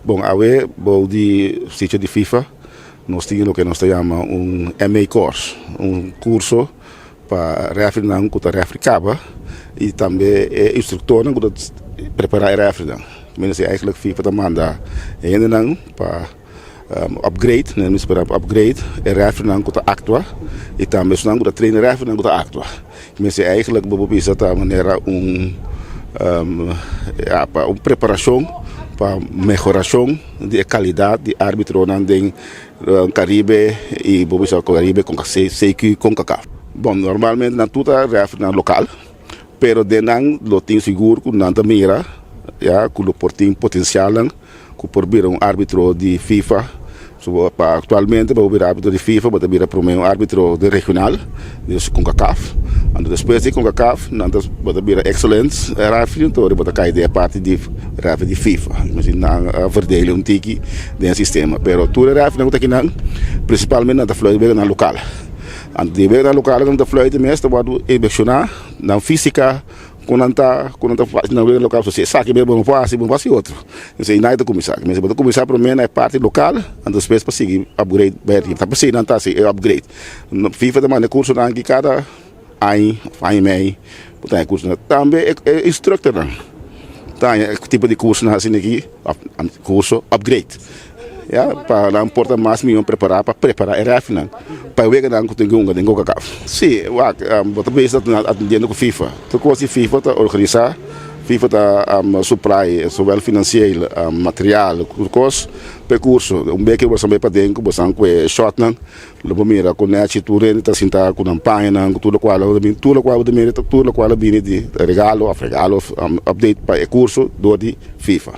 Bom, a ver, de sitio de FIFA, nós temos o que nós chamamos MA course, curso para reafirmar com a refricaba e também instrutor que preparar a refrigeração. Mas eigenlijk FIFA te manda ainda não para upgrade, né? Nós esperamos upgrade e refrigeração com a actua e também nós não treino refrigeração com a actua. Mas eigenlijk beberapa da maneira preparação para melhoração de qualidade de árbitro no Caribe e o Caribe com CQ com CACAF. Bom, normalmente na toda refrigeração local, pero de não lo tem seguro que não mira, já que o portem potencial que por vir árbitro de FIFA. Atualmente, para o árbitro de FIFA, para vir para árbitro de regional, de CONCACAF. E depois de CONCACAF, para vir excelente árbitro, para cair de parte de FIFA. Mas não verdade tiki do sistema. Mas tudo é árbitro que não, principalmente na fluida na local. De ver na local, na fluida mesmo, pode evolucionar na física. Quando na local você sabe que bom passe outro. Você não é de começar, mas para começar primeiro é parte local, e depois para seguir upgrade, tá para não tá se upgrade. No FIFA também curso na que cada ano meio, portanto curso também é instructor. Tá, tipo de curso na assim aqui, curso upgrade. Para não importa mais me preparar para preparar a refina para ver que não tem que CACAF. Sim, eu vejo atendendo com FIFA. Então, se FIFA está organizar, FIFA está supply, sobre financeiro, material, percurso, que você vai para dentro, você vai shot, logo mira com net, tudo está sentado com campanha, tudo qual vem de regalo, update para o curso do FIFA.